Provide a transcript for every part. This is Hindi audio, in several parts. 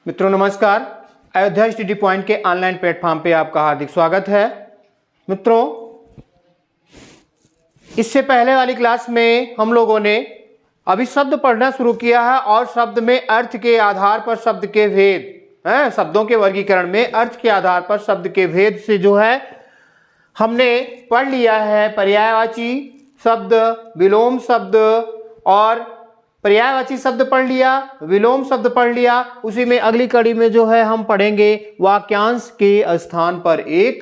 मित्रों नमस्कार। अयोध्या स्टडी पॉइंट के ऑनलाइन प्लेटफॉर्म पे आपका हार्दिक स्वागत है। मित्रों, इससे पहले वाली क्लास में हम लोगों ने अभी शब्द पढ़ना शुरू किया है और शब्द में अर्थ के आधार पर शब्द के भेद, शब्दों के वर्गीकरण में अर्थ के आधार पर शब्द के भेद से जो है हमने पढ़ लिया है पर्यायवाची शब्द, विलोम शब्द और पर्यायवाची शब्द पढ़ लिया, विलोम शब्द पढ़ लिया। उसी में अगली कड़ी में जो है हम पढ़ेंगे वाक्यांश के स्थान पर एक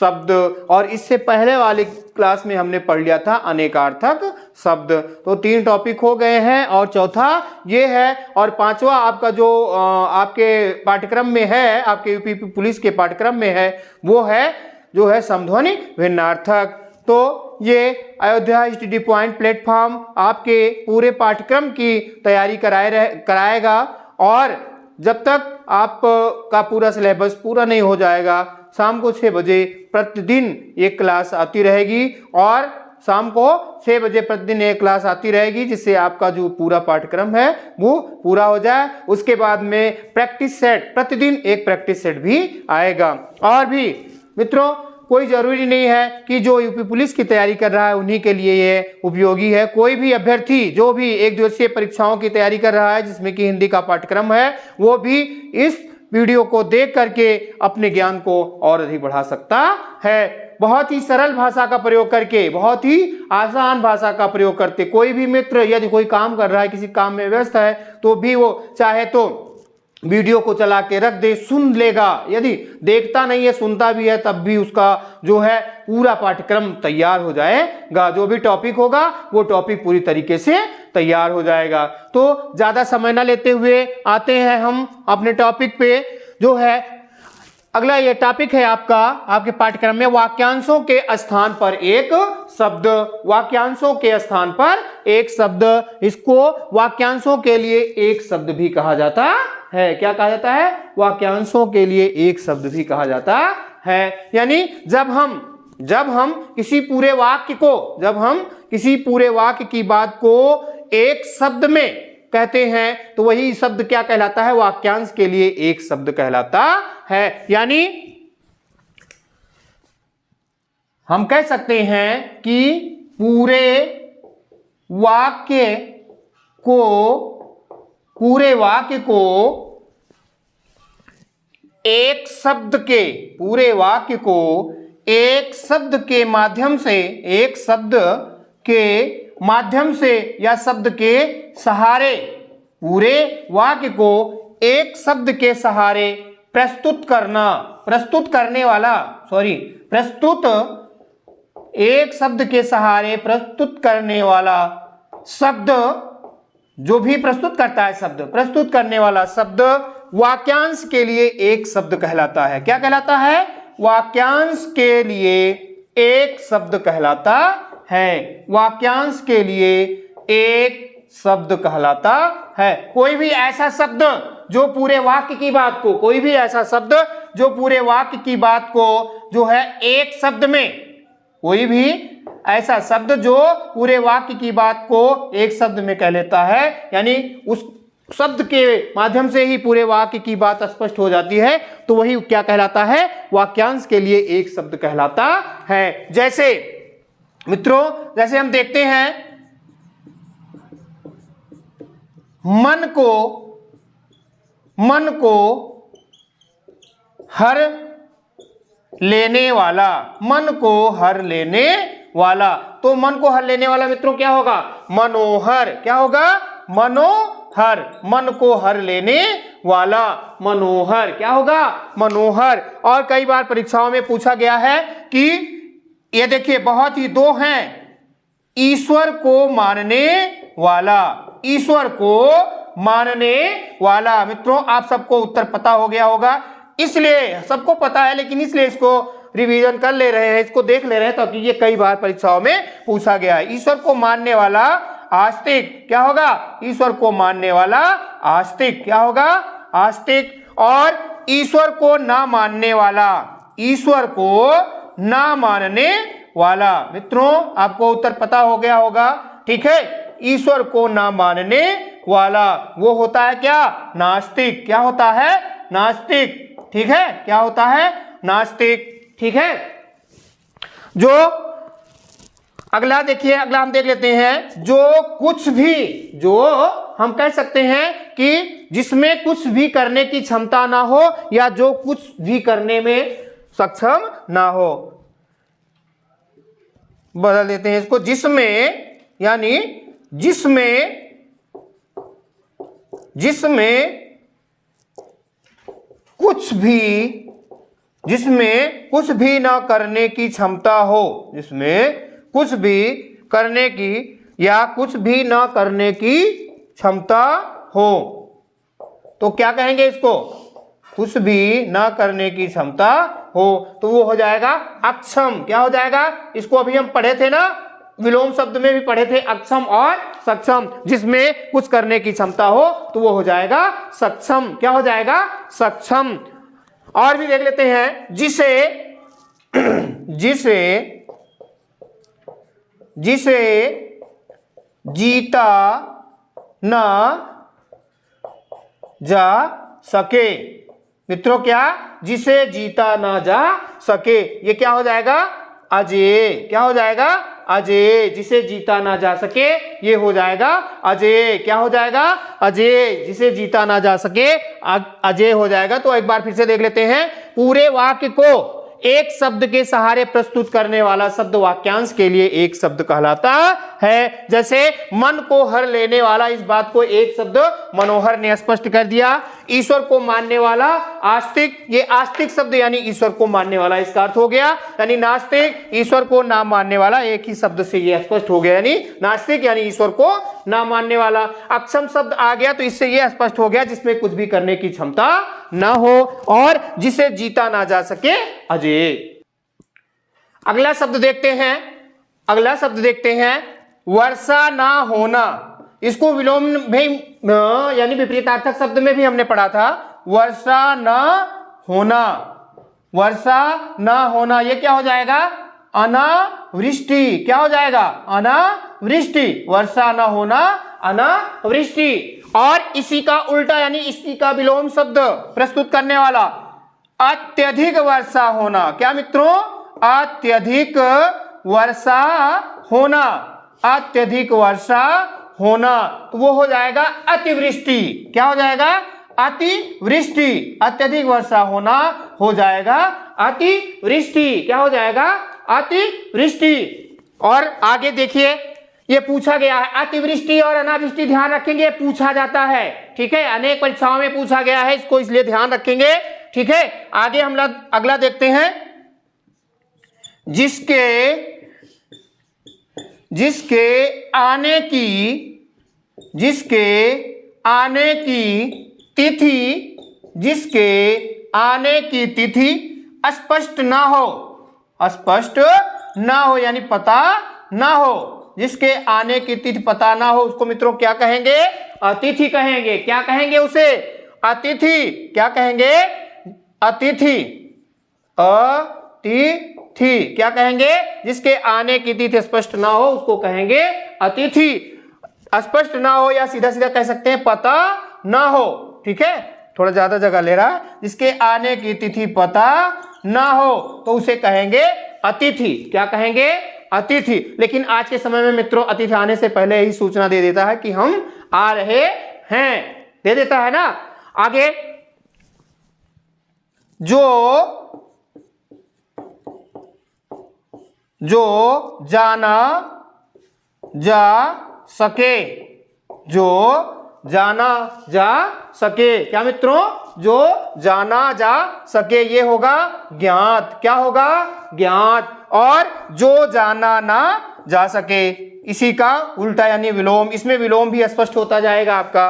शब्द, और इससे पहले वाली क्लास में हमने पढ़ लिया था अनेकार्थक शब्द। तो 3 टॉपिक हो गए हैं और चौथा ये है, और पांचवा आपका जो आपके पाठ्यक्रम में है, आपके यूपी पुलिस के पाठ्यक्रम में है, वो है जो है समध्वनि भिन्नार्थक। तो ये अयोध्या स्टडी पॉइंट प्लेटफॉर्म आपके पूरे पाठ्यक्रम की तैयारी कराएगा, और जब तक आपका पूरा सिलेबस पूरा नहीं हो जाएगा, शाम को 6 बजे प्रतिदिन एक क्लास आती रहेगी, और शाम को 6 बजे प्रतिदिन एक क्लास आती रहेगी, जिससे आपका जो पूरा पाठ्यक्रम है वो पूरा हो जाए। उसके बाद में प्रैक्टिस सेट, प्रतिदिन एक प्रैक्टिस सेट भी आएगा। और भी मित्रों, कोई जरूरी नहीं है कि जो यूपी पुलिस की तैयारी कर रहा है उन्हीं के लिए ये उपयोगी है। कोई भी अभ्यर्थी जो भी एक दिवसीय परीक्षाओं की तैयारी कर रहा है, जिसमें कि हिंदी का पाठ्यक्रम है, वो भी इस वीडियो को देख करके अपने ज्ञान को और अधिक बढ़ा सकता है। बहुत ही सरल भाषा का प्रयोग करके, बहुत ही आसान भाषा का प्रयोग करते कोई भी मित्र यदि कोई काम कर रहा है, किसी काम में व्यस्त है, तो भी वो चाहे तो वीडियो को चला के रख दे, सुन लेगा। यदि देखता नहीं है, सुनता भी है, तब भी उसका जो है पूरा पाठ्यक्रम तैयार हो जाएगा। जो भी टॉपिक होगा वो टॉपिक पूरी तरीके से तैयार हो जाएगा। तो ज्यादा समय ना लेते हुए आते हैं हम अपने टॉपिक पे, जो है अगला ये टॉपिक है आपके पाठ्यक्रम में वाक्यांशों के स्थान पर एक शब्द। वाक्यांशों के स्थान पर एक शब्द, इसको वाक्यांशों के लिए एक शब्द भी कहा जाता है। क्या कहा जाता है? वाक्यांशों के लिए एक शब्द भी कहा जाता है। यानी जब हम किसी पूरे वाक्य की बात को एक शब्द में कहते हैं, तो वही शब्द क्या कहलाता है? वाक्यांश के लिए एक शब्द कहलाता है। यानी हम कह सकते हैं कि पूरे वाक्य को एक शब्द के माध्यम से या शब्द के सहारे, पूरे वाक्य को एक शब्द के सहारे प्रस्तुत एक शब्द के सहारे प्रस्तुत करने वाला शब्द, जो भी प्रस्तुत करने वाला शब्द वाक्यांश के लिए एक शब्द कहलाता है। क्या कहलाता है? वाक्यांश के लिए एक शब्द कहलाता है। वाक्यांश के लिए एक शब्द कहलाता है। कोई भी ऐसा शब्द जो पूरे वाक्य की बात को, जो है एक शब्द में, कोई भी ऐसा शब्द जो पूरे वाक्य की बात को एक शब्द में कह लेता है, यानी उस शब्द के माध्यम से ही पूरे वाक्य की बात स्पष्ट हो जाती है, तो वही क्या कहलाता है? वाक्यांश के लिए एक शब्द कहलाता है। जैसे मित्रों, जैसे हम देखते हैं, मन को हर लेने वाला, तो मन को हर लेने वाला मित्रों क्या होगा? मनोहर। क्या होगा? मनोहर। मन को हर लेने वाला मनोहर क्या होगा? मनोहर। और कई बार परीक्षाओं में पूछा गया है कि ये देखिए, बहुत ही 2 हैं, ईश्वर को मानने वाला। मित्रों, आप सबको उत्तर पता हो गया होगा, इसलिए सबको पता है, लेकिन इसलिए इसको रिवीजन कर ले रहे हैं, इसको देख ले रहे हैं, ताकि ये कई बार परीक्षाओं में पूछा गया है। ईश्वर को मानने वाला आस्तिक क्या होगा? ईश्वर को मानने वाला आस्तिक क्या होगा? आस्तिक। और ईश्वर को ना मानने वाला, मित्रों आपको उत्तर पता हो गया होगा, ठीक है? ईश्वर को ना मानने वाला, वो होता है क्या? नास्तिक। क्या होता है? नास्तिक। ठीक है, क्या होता है? नास्तिक। ठीक है, जो अगला देखिए, अगला हम देख लेते हैं, जो कुछ भी, जो हम कह सकते हैं कि जिसमें कुछ भी करने की क्षमता ना हो या जो कुछ भी करने में सक्षम ना हो। बदल देते हैं इसको, जिसमें, यानी जिसमें कुछ भी, जिसमें कुछ भी ना करने की क्षमता हो, जिसमें कुछ भी करने की या कुछ भी ना करने की क्षमता हो, तो क्या कहेंगे इसको? कुछ भी ना करने की क्षमता हो, तो वो हो जाएगा अक्षम। क्या हो जाएगा? इसको अभी हम पढ़े थे ना, विलोम शब्द में भी पढ़े थे, अक्षम और सक्षम। जिसमें कुछ करने की क्षमता हो तो वो हो जाएगा सक्षम। क्या हो जाएगा? सक्षम। और भी देख लेते हैं, जिसे जिसे जीता ना जा सके। मित्रों, क्या? जिसे जीता ना जा सके, ये क्या हो जाएगा? अजेय। क्या हो जाएगा? अजेय। जिसे जीता ना जा सके, ये हो जाएगा अजेय। क्या हो जाएगा? अजेय। जिसे जीता ना जा सके अजेय हो जाएगा। तो एक बार फिर से देख लेते हैं, पूरे वाक्य को एक शब्द के सहारे प्रस्तुत करने वाला शब्द वाक्यांश के लिए एक शब्द कहलाता है। जैसे मन को हर लेने वाला, इस बात को एक शब्द मनोहर ने स्पष्ट कर दिया। ईश्वर को मानने वाला आस्तिक, ये आस्तिक शब्द यानी ईश्वर को मानने वाला, इसका अर्थ हो गया। यानी नास्तिक ईश्वर को ना मानने वाला, एक ही शब्द से ये स्पष्ट हो गया, यानी नास्तिक यानी ईश्वर को ना मानने वाला। अक्षम शब्द आ गया तो इससे ये स्पष्ट हो गया जिसमें कुछ भी करने की क्षमता ना हो और जिसे जीता ना जा सके अजेय। अगला शब्द देखते हैं, अगला शब्द देखते हैं, वर्षा ना होना। इसको विलोम में यानी विपरीतार्थक शब्द में भी हमने पढ़ा था, वर्षा ना होना। वर्षा ना होना, ये क्या हो जाएगा? अनावृष्टि। क्या हो जाएगा? अनावृष्टि। वर्षा ना होना, अनावृष्टि। और इसी का उल्टा यानी इसी का विलोम शब्द प्रस्तुत करने वाला, अत्यधिक वर्षा होना। क्या मित्रों? अत्यधिक वर्षा होना। अत्यधिक वर्षा होना, तो वो हो जाएगा अतिवृष्टि। क्या हो जाएगा? अतिवृष्टि। अत्यधिक वर्षा होना हो जाएगा अतिवृष्टि। क्या हो जाएगा? अतिवृष्टि। और आगे देखिए, ये पूछा गया है, अतिवृष्टि और अनावृष्टि ध्यान रखेंगे, पूछा जाता है। ठीक है, अनेक परीक्षाओं में पूछा गया है, इसको इसलिए ध्यान रखेंगे। ठीक है, आगे हम लोग अगला देखते हैं, जिसके आने की तिथि स्पष्ट ना हो, स्पष्ट ना हो यानी पता ना हो। जिसके आने की तिथि पता ना हो उसको मित्रों क्या कहेंगे? अतिथि कहेंगे। क्या कहेंगे उसे? अतिथि। क्या कहेंगे? अतिथि। अतिथि। क्या कहेंगे? जिसके आने की तिथि स्पष्ट ना हो उसको कहेंगे अतिथि। स्पष्ट ना हो या सीधा सीधा कह सकते हैं पता ना हो। ठीक है, थोड़ा ज्यादा जगह ले रहा है। जिसके आने की तिथि पता ना हो तो उसे कहेंगे अतिथि। क्या कहेंगे? अतिथि। लेकिन आज के समय में मित्रों अतिथि आने से पहले ही सूचना दे देता है कि हम आ रहे हैं, दे देता है ना। आगे, जो जाना जा सके, जो जाना जा सके। क्या मित्रों? जो जाना जा सके, ये होगा ज्ञात। क्या होगा? ज्ञात। और जो जाना ना जा सके, इसी का उल्टा यानी विलोम। इसमें विलोम भी स्पष्ट होता जाएगा आपका।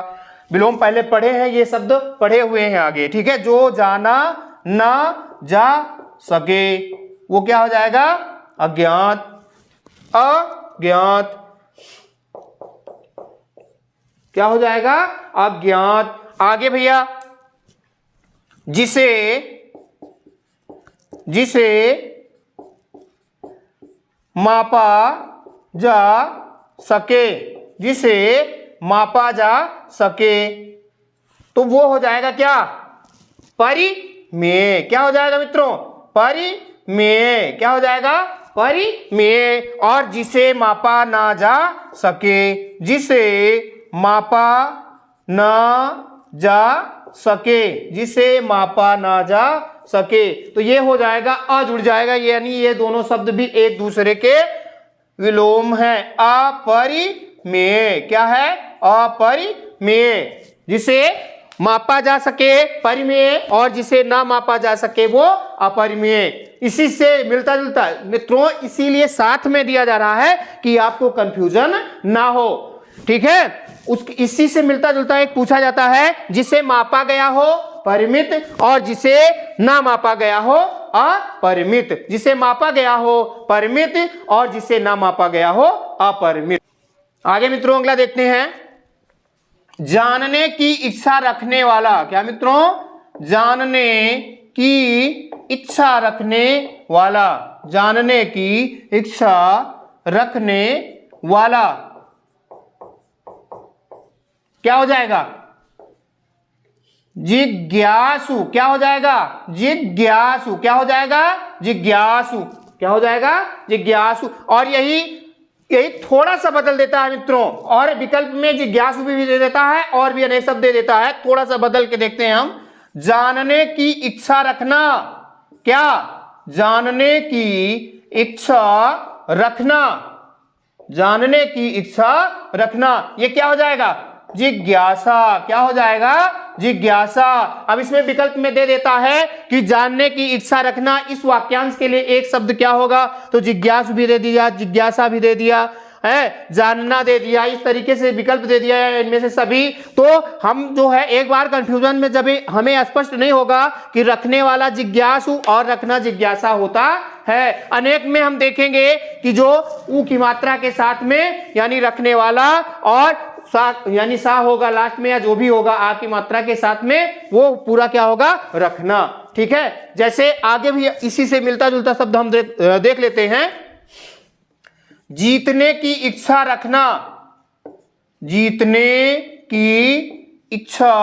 विलोम पहले पढ़े हैं, ये शब्द पढ़े हुए हैं आगे। ठीक है, जो जाना ना जा सके वो क्या हो जाएगा? अज्ञात। अज्ञात। क्या हो जाएगा? अज्ञात। आगे भैया, जिसे मापा जा सके, जिसे मापा जा सके, तो वो हो जाएगा क्या, परिमेय। क्या हो जाएगा मित्रों, परिमेय। क्या हो जाएगा, परिमेय। और जिसे मापा ना जा सके, जिसे मापा ना जा सके, जिसे मापा ना जा सके, तो ये हो जाएगा अ जुड़ जाएगा, यानी ये दोनों शब्द भी एक दूसरे के विलोम है। अपरिमेय। क्या है, अपरिमेय। जिसे मापा जा सके परिमेय, और जिसे ना मापा जा सके वो अपरिमेय। इसी से मिलता जुलता मित्रों, इसीलिए साथ में दिया जा रहा है कि आपको कंफ्यूजन ना हो, ठीक है। इसी से मिलता जुलता एक पूछा जाता है, जिसे मापा गया हो परिमित और जिसे ना मापा गया हो अपरिमित। जिसे मापा गया हो परिमित और जिसे ना मापा गया हो अपरिमित। आगे मित्रों अगला देखते हैं, जानने की इच्छा रखने वाला। क्या मित्रों, जानने की इच्छा रखने वाला, जानने की इच्छा रखने वाला क्या हो जाएगा, जिज्ञासु। क्या हो जाएगा, जिज्ञासु। क्या हो जाएगा, जिज्ञासु। क्या हो जाएगा, जिज्ञासु। और यही थोड़ा सा बदल देता है मित्रों, और विकल्प में जिज्ञासु भी दे देता है और भी अनेक शब्द दे देता है। थोड़ा सा बदल के देखते हैं हम, जानने की इच्छा रखना। क्या, जानने की इच्छा रखना, जानने की इच्छा रखना, ये क्या हो जाएगा, जिज्ञासा। क्या हो जाएगा, जिज्ञासा। अब इसमें विकल्प में दे देता है कि जानने की इच्छा रखना, इस वाक्यांश के लिए एक शब्द क्या होगा, तो जिज्ञासु भी दे दिया, जिज्ञासा भी दे दिया है, जानना दे दिया, इस तरीके से विकल्प दे दिया है इनमें से सभी। तो हम जो है एक बार कंफ्यूजन में जब हमें स्पष्ट नहीं होगा कि रखने वाला जिज्ञासु और रखना जिज्ञासा होता है। अनेक में हम देखेंगे कि जो ऊ की मात्रा के साथ में यानी रखने वाला, और सा यानी सा होगा लास्ट में, या जो भी होगा आ की मात्रा के साथ में, वो पूरा क्या होगा, रखना। ठीक है, जैसे आगे भी इसी से मिलता जुलता शब्द हम देख लेते हैं, जीतने की इच्छा रखना, जीतने की इच्छा,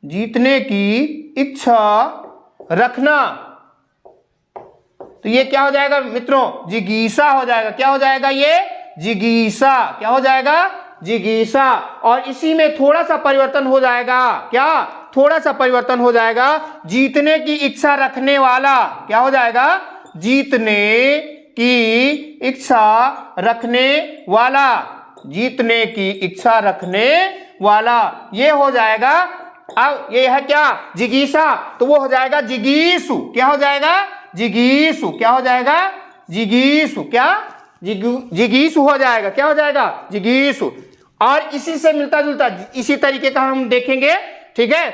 जीतने की इच्छा रखना, तो ये क्या हो जाएगा मित्रों, जिगीसा हो जाएगा। क्या हो जाएगा, ये जिगीसा। क्या हो जाएगा, जिगीसा। और इसी में थोड़ा सा परिवर्तन हो जाएगा, क्या, थोड़ा सा परिवर्तन हो जाएगा, जीतने की इच्छा रखने वाला क्या हो जाएगा, जीतने की इच्छा रखने वाला, जीतने की इच्छा रखने वाला, ये हो जाएगा। अब ये है क्या, जिगीसा, तो वो हो जाएगा जिगीसु। क्या हो जाएगा, जिगीसु। क्या हो जाएगा, जिगीसु। क्या, जिगीसु हो जाएगा। क्या हो जाएगा, जिगीसु। और इसी से मिलता जुलता इसी तरीके का हम देखेंगे। ठीक है,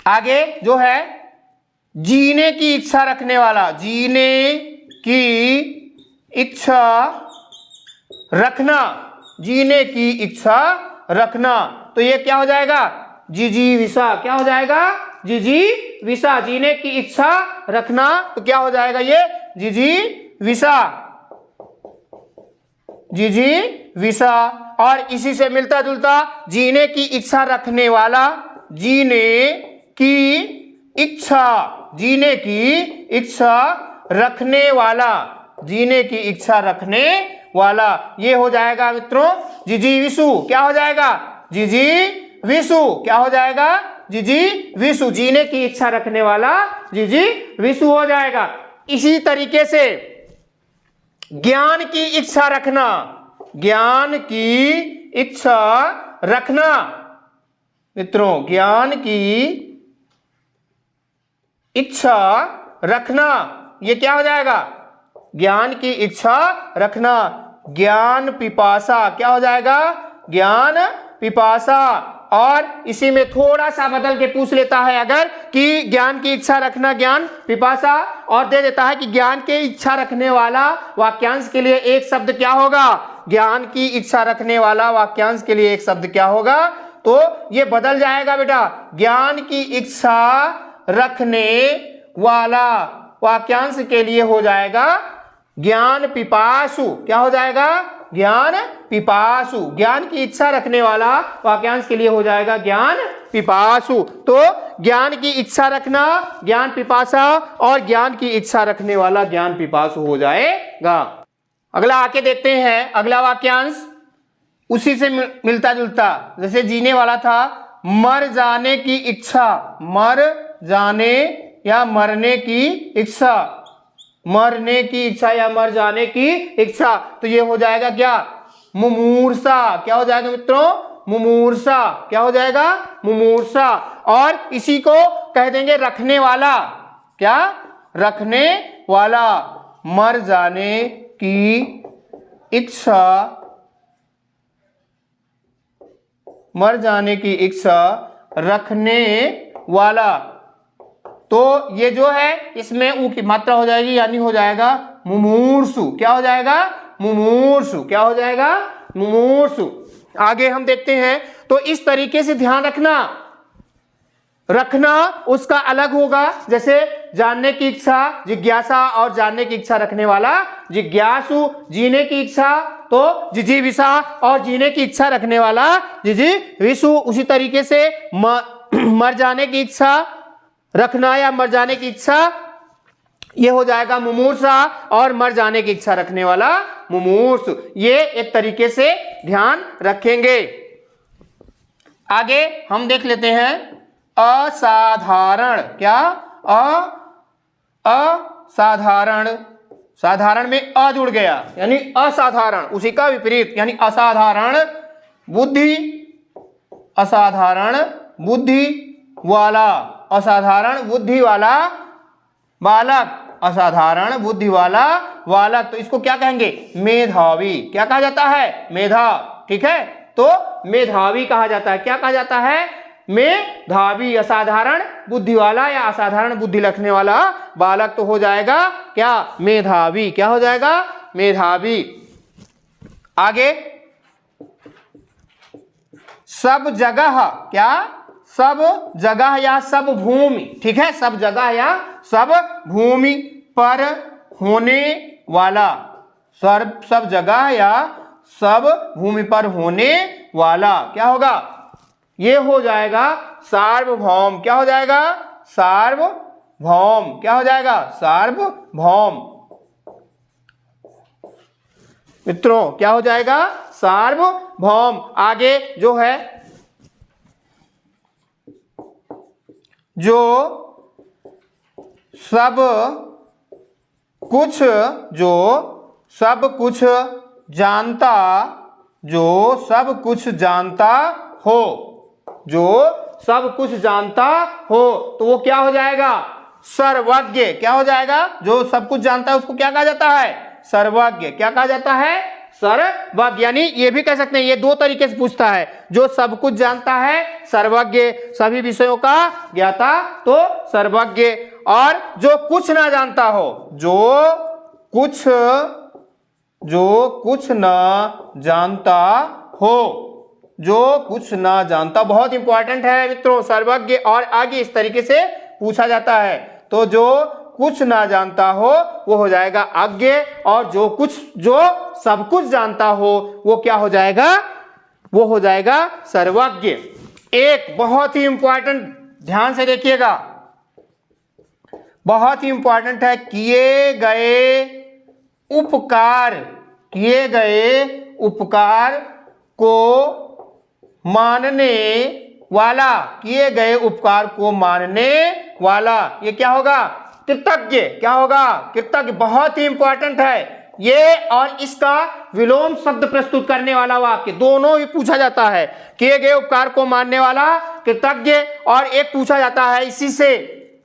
आगे जो है जीने की इच्छा रखने वाला, जीने की इच्छा रखना, जीने की इच्छा रखना, तो ये क्या हो जाएगा, जिजीविषा। क्या हो जाएगा, जिजीविषा। जीने की इच्छा रखना, तो क्या हो जाएगा, ये जिजीविषा, जिजीविषा। और इसी से मिलता जुलता जीने की इच्छा रखने वाला, जीने की इच्छा, जीने की इच्छा रखने वाला, जीने की इच्छा रखने वाला, ये हो जाएगा मित्रों जिजीविषु। क्या हो जाएगा, जिजीविषु। क्या हो जाएगा, जिजीविषु। जीने की इच्छा रखने वाला जिजीविषु हो जाएगा। इसी तरीके से ज्ञान की इच्छा रखना, ज्ञान की इच्छा रखना मित्रों, ज्ञान की इच्छा रखना, ये क्या हो जाएगा, ज्ञान की इच्छा रखना, ज्ञान पिपासा। क्या हो जाएगा, ज्ञान पिपासा। और इसी में थोड़ा सा बदल के पूछ लेता है अगर कि ज्ञान की इच्छा रखना ज्ञान पिपासा, और दे देता है कि ज्ञान की इच्छा रखने वाला वाक्यांश के लिए एक शब्द क्या होगा, ज्ञान की इच्छा रखने वाला वाक्यांश के लिए एक शब्द क्या होगा, तो ये बदल जाएगा बेटा, ज्ञान की इच्छा रखने वाला वाक्यांश के लिए हो जाएगा ज्ञान पिपासु। क्या हो जाएगा, ज्ञान पिपासु, ज्ञान की इच्छा रखने वाला वाक्यांश के लिए हो जाएगा ज्ञान पिपासु। तो ज्ञान की इच्छा रखना ज्ञान पिपासा और ज्ञान की इच्छा रखने वाला ज्ञान पिपासु हो जाएगा। अगला आके देखते हैं अगला वाक्यांश, उसी से मिलता जुलता, जैसे जीने वाला था मर जाने की इच्छा, मर जाने या मरने की इच्छा, मरने की इच्छा या मर जाने की इच्छा, तो ये हो जाएगा क्या मुमूर्षा। क्या हो जाएगा मित्रों मुमूर्षा, क्या हो जाएगा मुमूर्षा। और इसी को कह देंगे रखने वाला, क्या रखने वाला, मर जाने की इच्छा, मर जाने की इच्छा रखने वाला। तो ये जो है इसमें ऊ की मात्रा हो जाएगी यानी हो जाएगा मुमूर्षु। क्या हो जाएगा मुमूर्षु, क्या हो जाएगा मुमूर्षु। आगे हम देखते हैं, तो इस तरीके से ध्यान रखना, रखना उसका अलग होगा, जैसे जानने की इच्छा जिज्ञासा और जानने की इच्छा रखने वाला जिज्ञासु, जीने की इच्छा तो जिजीविषा और जीने की इच्छा रखने वाला जिजीविषु। उसी तरीके से मर जाने की इच्छा रखना या मर जाने की इच्छा ये हो जाएगा मुमूर्षा और मर जाने की इच्छा रखने वाला मुमूर्षु। ये एक तरीके से ध्यान रखेंगे। आगे हम देख लेते हैं असाधारण। क्या असाधारण, साधारण में अ जुड़ गया यानी असाधारण, उसी का विपरीत यानी असाधारण बुद्धि, असाधारण बुद्धि वाला, असाधारण बुद्धि वाला बालक, असाधारण बुद्धि वाला बालक। तो इसको क्या कहेंगे मेधावी। क्या कहा जाता है मेधा, ठीक है। तो मेधावी कहा जाता है, क्या कहा जाता है मेधावी। असाधारण बुद्धि वाला या असाधारण बुद्धि रखने वाला बालक तो हो जाएगा क्या मेधावी। क्या हो जाएगा मेधावी। आगे सब जगह, क्या सब जगह या सब भूमि, ठीक है, सब जगह या सब भूमि पर होने वाला, सब जगह या सब भूमि पर होने वाला क्या होगा ये हो जाएगा सार्वभौम। क्या हो जाएगा सार्वभौम। क्या हो जाएगा सार्वभौम। मित्रों क्या हो जाएगा सार्वभौम। आगे जो है जो सब कुछ, जो सब कुछ जानता, जो सब कुछ जानता हो, जो सब कुछ जानता हो तो वो क्या हो जाएगा सर्वज्ञ। क्या हो जाएगा जो सब कुछ जानता है उसको क्या कहा जाता है सर्वज्ञ। क्या कहा जाता है सर्वज्ञ। यानी ये भी कह सकते हैं, ये दो तरीके से पूछता है, जो सब कुछ जानता है सर्वज्ञ, सभी विषयों का ज्ञाता तो सर्वज्ञ, और जो कुछ ना जानता हो, जो कुछ ना जानता हो, जो कुछ ना जानता, बहुत इंपॉर्टेंट है मित्रों सर्वज्ञ। और आगे इस तरीके से पूछा जाता है, तो जो कुछ ना जानता हो वो हो जाएगा अज्ञ, और जो सब कुछ जानता हो वो क्या हो जाएगा वो हो जाएगा सर्वज्ञ। एक बहुत ही इंपॉर्टेंट, ध्यान से देखिएगा, बहुत ही इंपॉर्टेंट है, किए गए उपकार को मानने वाला, किए गए उपकार को मानने वाला ये क्या होगा कृतज्ञ। क्या होगा कृतज्ञ। बहुत ही इंपॉर्टेंट है ये, और इसका विलोम शब्द प्रस्तुत करने वाला वाक्य दोनों ही पूछा जाता है। किए गए उपकार को मानने वाला कृतज्ञ, और एक पूछा जाता है इसी से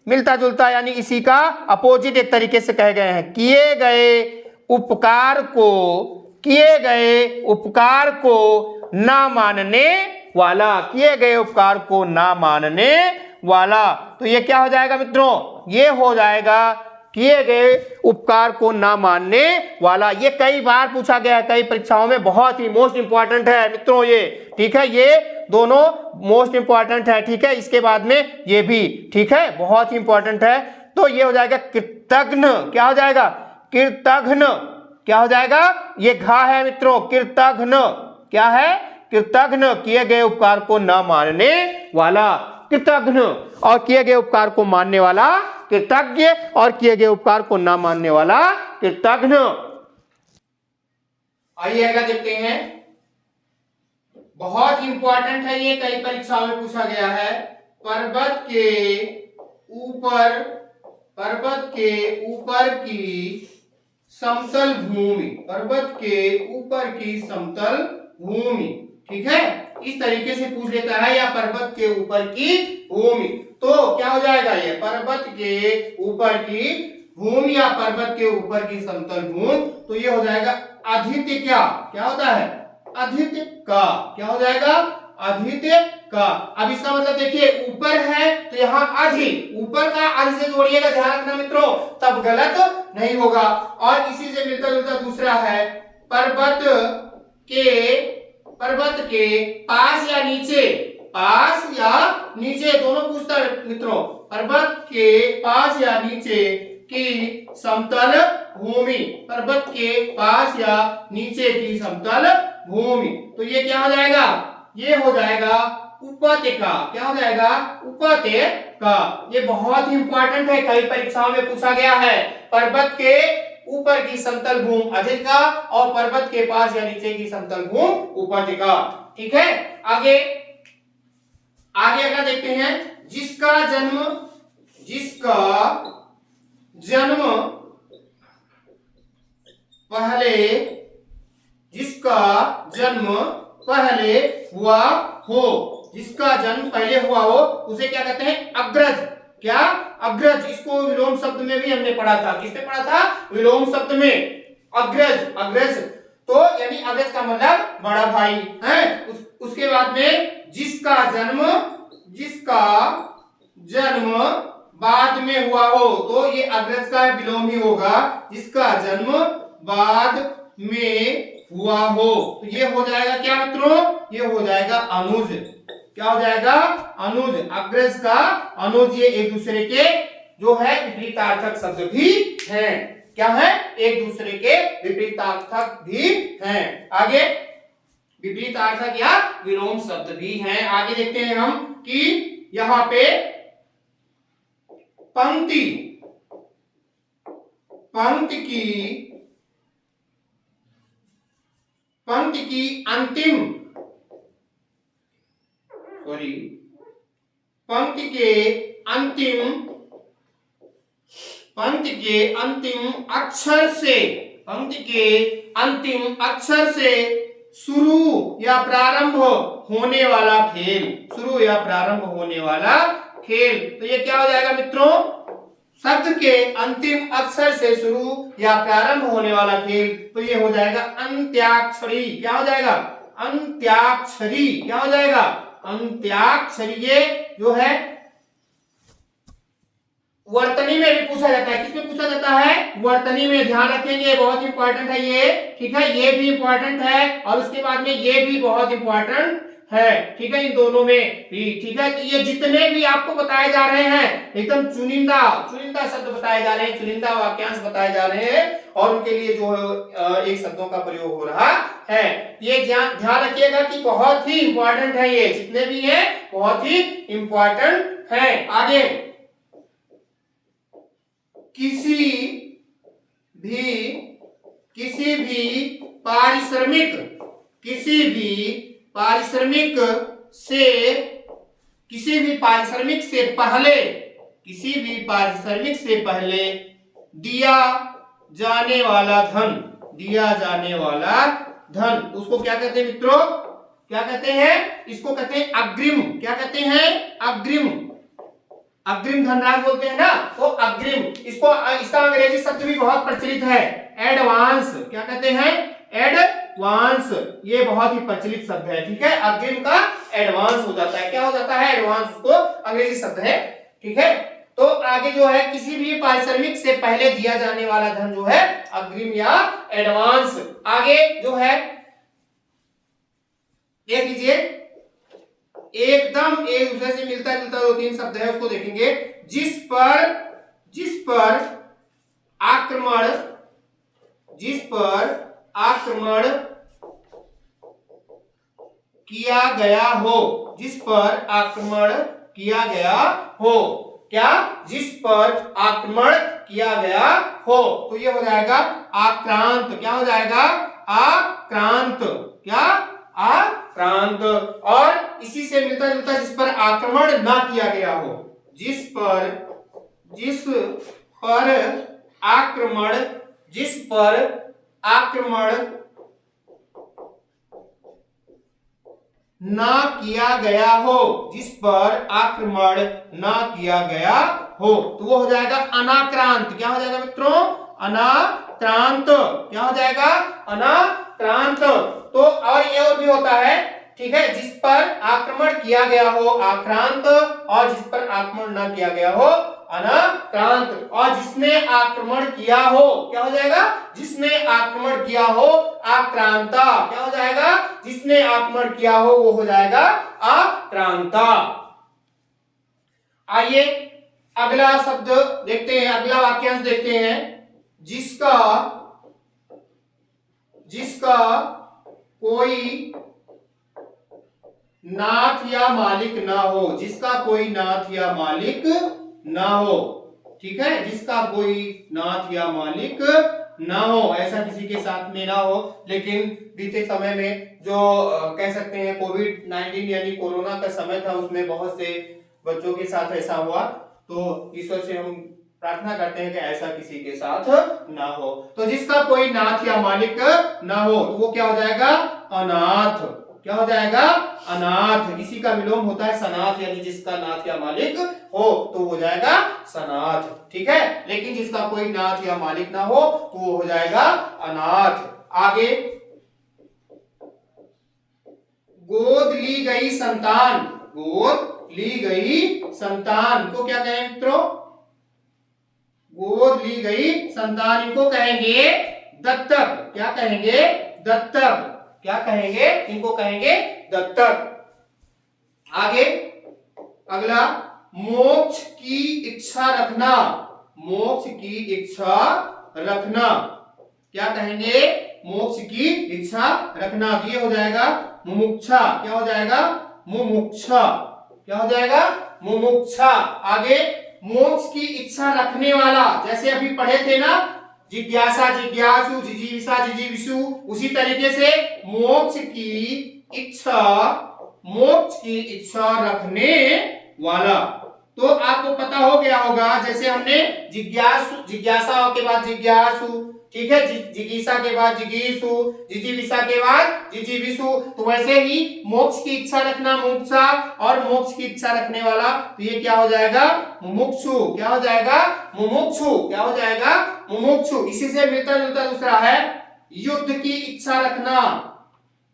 मिलता जुलता यानी इसी का अपोजिट एक तरीके से कहे गए हैं, किए गए उपकार को ना मानने वाला, किए गए उपकार को ना मानने वाला। तो ये क्या हो जाएगा मित्रों ये हो जाएगा किए गए उपकार को ना मानने वाला। ये कई बार पूछा गया है कई परीक्षाओं में, बहुत ही मोस्ट इंपॉर्टेंट है मित्रों ये, ठीक है, ये दोनों मोस्ट इंपॉर्टेंट है, ठीक है, इसके बाद में ये भी, ठीक है, बहुत ही इंपॉर्टेंट है। तो ये हो जाएगा कृतघ्न। क्या हो जाएगा कृतघ्न। क्या हो जाएगा? ये घा है मित्रों, कृतघ्न। क्या है? कृतघ्न, किए गए उपकार को न मानने वाला कृतघ्न, और किए गए उपकार को मानने वाला कृतज्ञ, और किए गए उपकार को न मानने वाला कृतघ्न। आइए अगला देखते हैं, बहुत इंपॉर्टेंट है ये, कई परीक्षाओं में पूछा गया है। पर्वत के ऊपर की समतल भूमि, पर्वत के ऊपर की समतल भूमि, ठीक है, इस तरीके से पूछ लेता है, या पर्वत के ऊपर की भूमि। तो क्या हो जाएगा? ये पर्वत के ऊपर की भूमि या पर्वत के ऊपर की समतल भूमि, तो ये हो जाएगा आदित्य। क्या होता है? आदित्य का। क्या हो जाएगा? आदित्य का। अब इसका मतलब देखिए, ऊपर है तो यहाँ आधि, ऊपर का आधि से जोड़िएगा, ध्यान रखना मित्रों, तब गलत नहीं होगा। और इसी से मिलता जुलता दूसरा है, पर्वत के पास या नीचे, पास या नीचे दोनों पूछता है मित्रों, पर्वत के पास या नीचे की समतल भूमि, पर्वत के पास या नीचे की समतल भूमि, तो ये क्या हो जाएगा? ये हो जाएगा उपत्यका। क्या हो जाएगा? उपत्यका। ये बहुत ही इंपॉर्टेंट है, कई परीक्षाओं में पूछा गया है। पर्वत के ऊपर की समतल भूमि अधिका, और पर्वत के पास या नीचे की समतल भूमि उपत्यका, ठीक है। आगे अगला देखते हैं, जिसका जन्म पहले हुआ हो, जिसका जन्म पहले हुआ हो उसे क्या कहते हैं? अग्रज। क्या? अग्रज। इसको विलोम शब्द में भी हमने पढ़ा था। किसमें पढ़ा था? विलोम शब्द में। अग्रज तो यानी अग्रज का मतलब बड़ा भाई है। उसके बाद में जिसका जन्म बाद में हुआ हो, तो ये अग्रज का विलोम ही होगा, जिसका जन्म बाद में हुआ हो, तो ये हो जाएगा क्या मित्रों? ये हो जाएगा अनुज। क्या हो जाएगा? अनुज। अग्रज का अनुज, ये एक दूसरे के जो है विपरीतार्थक शब्द भी हैं। क्या है? एक दूसरे के विपरीतार्थक भी हैं। आगे विपरीतार्थक या विलोम शब्द भी हैं। आगे देखते हैं हम कि यहां पे पंक्ति की अंतिम पंक्ति के अंतिम अक्षर से शुरू या प्रारंभ होने वाला खेल, तो ये क्या हो जाएगा मित्रों? शब्द के अंतिम अक्षर से शुरू या प्रारंभ होने वाला खेल, तो ये हो जाएगा अंत्याक्षरी। क्या हो जाएगा? अंत्याक्षरी। क्या हो जाएगा? अंत्याक्षरी। ये जो है वर्तनी में भी पूछा जाता है। किसमें पूछा जाता है? वर्तनी में। ध्यान रखेंगे, बहुत इंपॉर्टेंट है ये, ठीक है। ये भी इंपॉर्टेंट है और उसके बाद में ये भी बहुत इंपॉर्टेंट है, ठीक है। इन दोनों में भी, ठीक है। तो ये जितने भी आपको बताए जा रहे हैं, एकदम चुनिंदा शब्द बताए जा रहे हैं, चुनिंदा वाक्यांश बताए जा रहे हैं, और उनके लिए जो एक शब्दों का प्रयोग हो रहा है। ये ध्यान रखिएगा कि बहुत ही इंपॉर्टेंट है, ये जितने भी है बहुत ही इंपॉर्टेंट है। आगे किसी भी पारिश्रमिक से पहले दिया जाने वाला धन, उसको क्या कहते हैं मित्रों? क्या कहते हैं? इसको कहते हैं अग्रिम। क्या कहते हैं? अग्रिम धनराशि बोलते हैं ना, तो अग्रिम। इसका अंग्रेजी शब्द भी बहुत प्रचलित है, एडवांस। क्या कहते हैं? एडवांस। ये बहुत ही प्रचलित शब्द है, ठीक है। अग्रिम का एडवांस हो जाता है। क्या हो जाता है? एडवांस। उसको अंग्रेजी शब्द है, ठीक है। तो आगे जो है, किसी भी पारिश्रमिक से पहले दिया जाने वाला धन जो है अग्रिम या एडवांस। आगे जो है देख लीजिए, एकदम एक दूसरे से मिलता जुलता दो तीन शब्द है, उसको देखेंगे। जिस पर जिस पर आक्रमण किया गया हो, जिस पर आक्रमण किया गया हो, क्या, जिस पर आक्रमण किया गया हो, तो ये हो जाएगा आक्रांत। क्या हो जाएगा? आक्रांत। क्या? आक्रांत। और इसी से मिलता जुलता, जिस पर आक्रमण ना किया गया हो, जिस पर आक्रमण, जिस पर आक्रमण ना किया गया हो, जिस पर आक्रमण ना किया गया हो, तो वो हो जाएगा अनाक्रांत। क्या हो जाएगा मित्रों? अनाक्रांत। क्या हो जाएगा? अनाक्रांत। तो और भी होता है, ठीक है, जिस पर आक्रमण किया गया हो आक्रांत, और जिस पर आक्रमण ना किया गया हो अनाक्रांत, और जिसने आक्रमण किया हो, क्या हो जाएगा? जिसने आक्रमण किया हो आक्रांता। क्या हो जाएगा? जिसने आक्रमण किया हो वो हो जाएगा आक्रांता। आइए अगला शब्द देखते हैं, अगला वाक्यांश देखते हैं। जिसका कोई नाथ या मालिक ना हो, जिसका कोई नाथ या मालिक ना हो, ठीक है, जिसका कोई नाथ या मालिक ना हो, ऐसा किसी के साथ में ना हो। लेकिन बीते समय में जो कह सकते हैं कोविड-19 यानी कोरोना का समय था, उसमें बहुत से बच्चों के साथ ऐसा हुआ। तो ईश्वर से हम प्रार्थना करते हैं कि ऐसा किसी के साथ ना हो। तो जिसका कोई नाथ या मालिक ना हो, तो वो क्या हो जाएगा? अनाथ। क्या हो जाएगा? अनाथ। इसी का विलोम होता है सनाथ, यानी जिसका नाथ या मालिक हो तो हो जाएगा सनाथ, ठीक है। लेकिन जिसका कोई नाथ या मालिक ना हो तो वो हो जाएगा अनाथ। आगे, गोद ली गई संतान, गोद ली गई संतान को क्या कहें मित्रों? गोद ली गई संतान, इनको कहेंगे दत्तक। क्या कहेंगे? दत्तक। क्या कहेंगे? इनको कहेंगे दत्तक। आगे अगला, मोक्ष की इच्छा रखना, मोक्ष की इच्छा रखना, क्या कहेंगे? मोक्ष की इच्छा रखना। तो ये हो जाएगा मुमुक्षा। क्या हो जाएगा? मुमुक्षा। क्या हो जाएगा? मुमुक्षा। आगे, मोक्ष की इच्छा रखने वाला, जैसे अभी पढ़े थे ना, जिज्ञासा जिज्ञासु, जिजीविषा जिजीविषु, उसी तरीके से मोक्ष की इच्छा, मोक्ष की इच्छा रखने वाला। तो आपको पता हो गया होगा, जैसे हमने जिज्ञासु, जिज्ञासा के बाद जिज्ञासु, ठीक है, जिगीषा के बाद जिगीषु, जिजीविषा के बाद जिजीविषु, तो वैसे ही मोक्ष की इच्छा रखना मुमुक्षा, और मोक्ष की इच्छा रखने वाला, तो ये क्या हो जाएगा? मुमुक्षु। क्या हो जाएगा? मुमुक्षु। क्या हो जाएगा? मुमुक्षु। इसी से मिलता जुलता दूसरा है युद्ध की इच्छा रखना।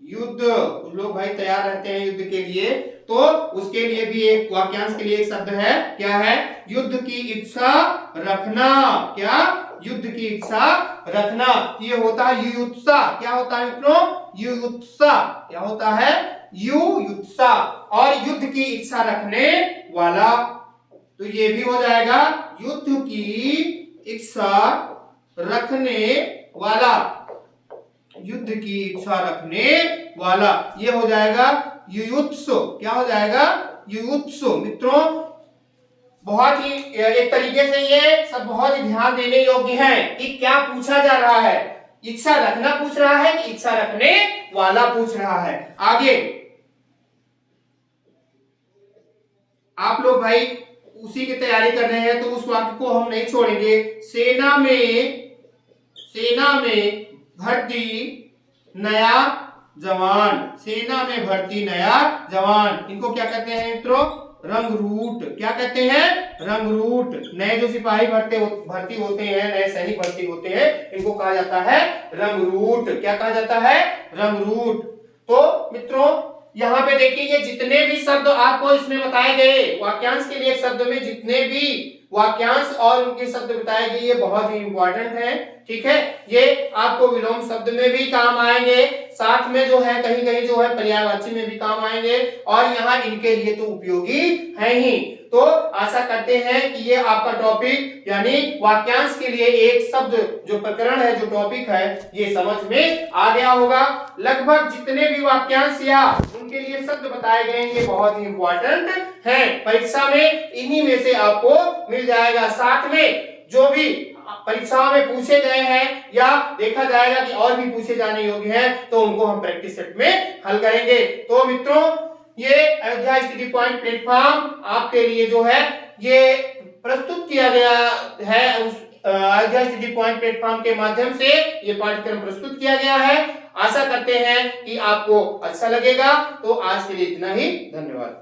युद्ध, कुछ लोग भाई तैयार रहते हैं युद्ध के लिए, तो उसके लिए भी एक वाक्यांश के लिए एक शब्द है, क्या है? युद्ध की इच्छा रखना। क्या? युद्ध की इच्छा रखना। ये होता है युयुत्सा। क्या होता है मित्रों? युयुत्सा। क्या होता है? युयुत्सा। और युद्ध की इच्छा रखने वाला, तो ये भी हो जाएगा युद्ध की इच्छा रखने वाला, युद्ध की इच्छा रखने वाला, ये हो जाएगा युयुत्सु। क्या हो जाएगा? युयुत्सु। मित्रों बहुत ही एक तरीके से ये सब बहुत ही ध्यान देने योग्य है कि क्या पूछा जा रहा है। इच्छा रखना पूछ रहा है कि इच्छा रखने वाला पूछ रहा है। आगे आप लोग भाई उसी की तैयारी कर रहे हैं, तो उस वाक्य को हम नहीं छोड़ेंगे। सेना में भर्ती नया जवान, सेना में भर्ती नया जवान, इनको क्या कहते हैं मित्रों? रंगरूट। क्या कहते हैं? रंगरूट। नए जो सिपाही भर्ती होते हैं, नए सैनिक भर्ती होते हैं, इनको कहा जाता है रंगरूट। क्या कहा जाता है? रंगरूट। तो मित्रों यहाँ पे देखिए, ये जितने भी शब्द आपको इसमें बताए गए, वाक्यांश के लिए शब्द में जितने भी वाक्यांश और उनके शब्द बताए गए, ये बहुत ही इंपॉर्टेंट है। ठीक है। ये आपको विलोम शब्द में भी काम आएंगे, साथ में जो है कहीं कहीं जो है पर्यायवाची में भी काम आएंगे, और यहाँ इनके लिए तो उपयोगी है ही। तो आशा करते हैं कि ये आपका टॉपिक यानी वाक्यांश के लिए एक शब्द जो प्रकरण है, जो टॉपिक है, ये समझ में आ गया होगा। लगभग जितने भी वाक्यांश या उनके लिए शब्द बताए गए ये बहुत ही इंपॉर्टेंट हैं, परीक्षा में इन्हीं में से आपको मिल जाएगा। साथ में जो भी परीक्षाओं में पूछे गए हैं या देखा जाएगा कि और भी पूछे जाने योग्य हैं, तो उनको हम प्रैक्टिस सेट में हल करेंगे। तो मित्रों, ये अयोध्या स्टडी पॉइंट प्लेटफॉर्म आपके लिए जो है ये प्रस्तुत किया गया है, उस अयोध्या स्टडी पॉइंट प्लेटफॉर्म के माध्यम से ये पाठ्यक्रम प्रस्तुत किया गया है। आशा करते हैं कि आपको अच्छा लगेगा। तो आज के लिए इतना ही, धन्यवाद।